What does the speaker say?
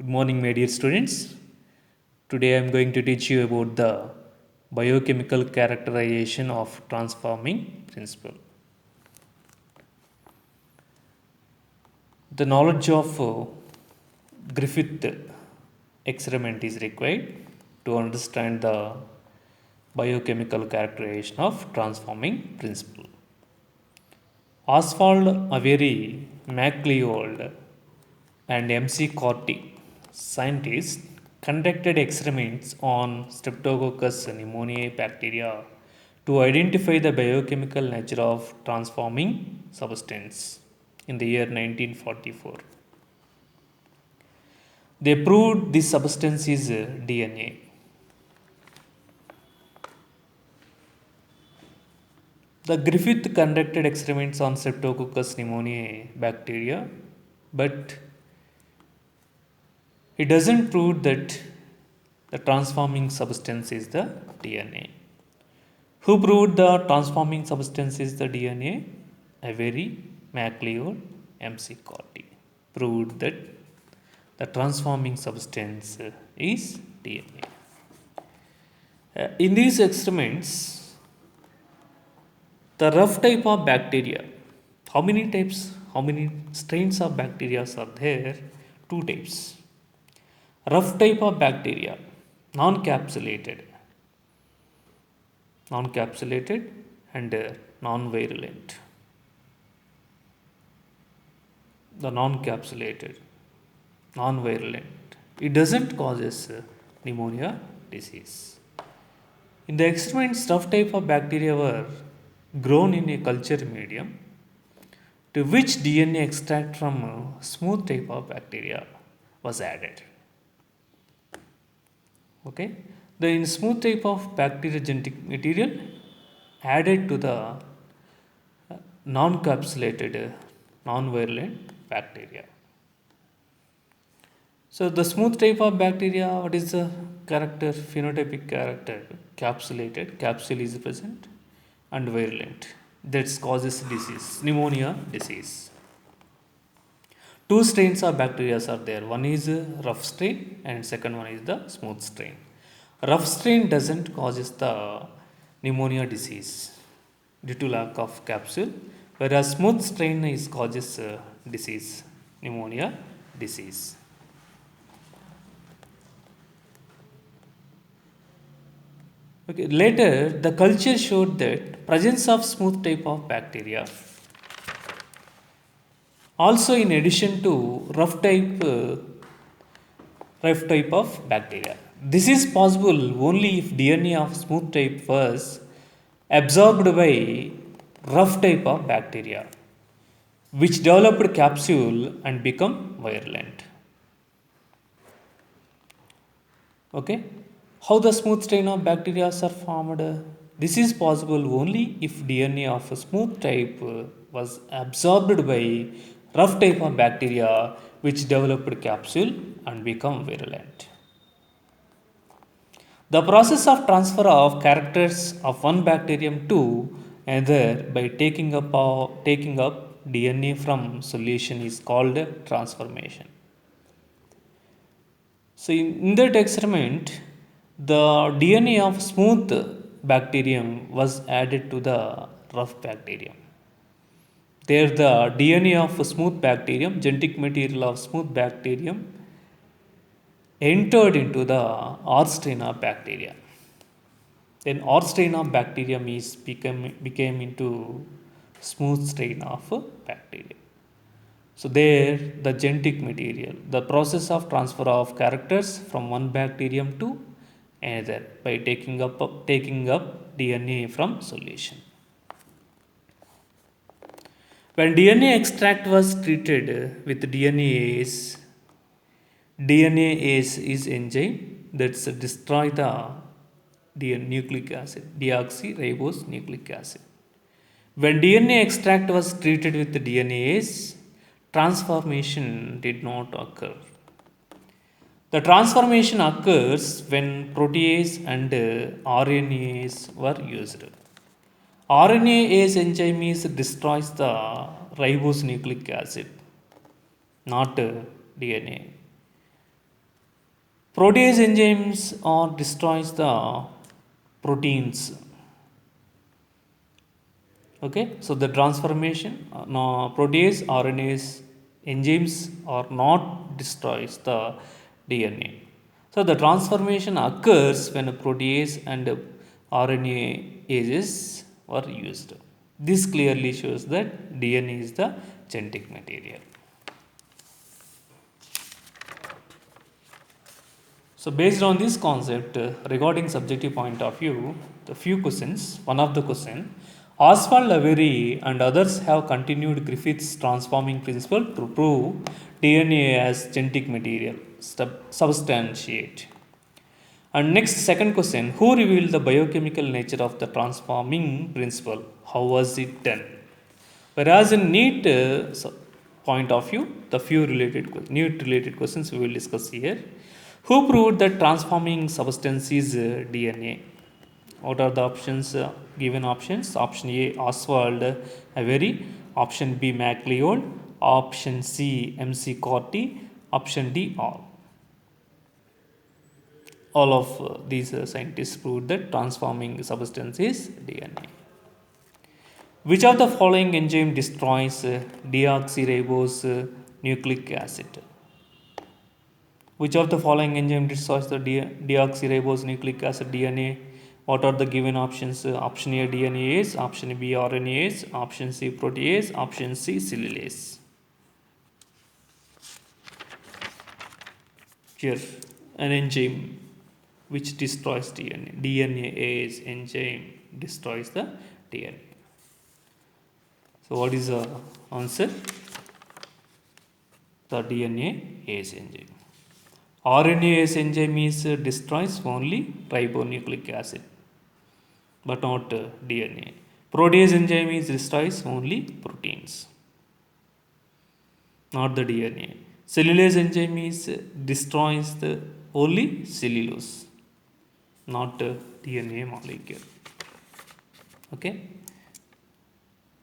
Good morning, my dear students. Today I am going to teach you about the biochemical characterization of transforming principle. The knowledge of Griffith experiment is required to understand the biochemical characterization of transforming principle. Oswald Avery MacLeod and M.C. Corty, scientists, conducted experiments on Streptococcus pneumoniae bacteria to identify the biochemical nature of transforming substance in the year 1944. They proved this substance is DNA. The Griffith conducted experiments on Streptococcus pneumoniae bacteria, but it doesn't prove that the transforming substance is the DNA. Who proved the transforming substance is the DNA? Avery, MacLeod, M.C. Corty proved that the transforming substance is DNA. In these experiments, the rough type of bacteria, how many strains of bacteria are there? Two types. Rough type of bacteria, non-capsulated and non-virulent. The non-capsulated, non-virulent, it doesn't causes pneumonia disease. In the experiments, rough type of bacteria were grown in a culture medium to which DNA extract from a smooth type of bacteria was added. Okay, the in smooth type of bacteria genetic material added to the non-capsulated, non-virulent bacteria. So the smooth type of bacteria, what is the character, phenotypic character? Capsulated, capsule is present, and virulent. That causes disease, pneumonia disease. Two strains of bacteria are there. One is a rough strain and second one is the smooth strain. Rough strain doesn't causes the pneumonia disease due to lack of capsule, whereas smooth strain is causes disease, pneumonia disease. Okay. Later, the culture showed that presence of smooth type of bacteria also in addition to rough type of bacteria. This is possible only if DNA of smooth type was absorbed by rough type of bacteria, which developed capsule and become virulent. Okay, how the smooth strain of bacteria are formed? This is possible only if DNA of a smooth type was absorbed by rough type of bacteria, which developed capsule and become virulent. The process of transfer of characters of one bacterium to another by taking up DNA from solution is called transformation. So in that experiment, the DNA of smooth bacterium was added to the rough bacterium. There the DNA of smooth bacterium, genetic material of smooth bacterium entered into the R strain of bacteria. Then R strain of bacterium became into smooth strain of bacteria. So there the genetic material, the process of transfer of characters from one bacterium to another by taking up DNA from solution. When DNA extract was treated with DNase is enzyme that destroy the nucleic acid, deoxyribose nucleic acid. When DNA extract was treated with DNase, transformation did not occur. The transformation occurs when protease and RNase were used. RNase enzyme destroys the ribose nucleic acid, not DNA. Protease enzymes or destroys the proteins. Okay, so the transformation, no, protease RNase enzymes are not destroys the DNA. So the transformation occurs when a protease and RNases are used. This clearly shows that DNA is the genetic material. So based on this concept, regarding subjective point of view, the few questions, one of the question, Oswald Avery and others have continued Griffith's transforming principle to prove DNA as genetic material, substantiate. And next, second question, who revealed the biochemical nature of the transforming principle? How was it done? Whereas in NEET point of view, the few NEET related questions we will discuss here. Who proved that transforming substance is DNA? What are the options? Given options? Option A, Oswald Avery. Option B, MacLeod. Option C, MC Corty. Option D, all. All of these scientists proved that transforming substance is DNA. Which of the following enzyme destroys deoxyribose nucleic acid? Which of the following enzyme destroys the deoxyribose nucleic acid DNA? What are the given options? Option A DNase, option B RNase, option C protease, option C cellulase. Here, an enzyme which destroys DNA. DNase enzyme destroys the DNA. So, what is the answer? The DNase enzyme. RNase enzyme is destroys only ribonucleic acid, but not DNA. Protease enzyme is destroys only proteins, not the DNA. Cellulase enzyme is destroys the only cellulose, not DNA molecule. Okay.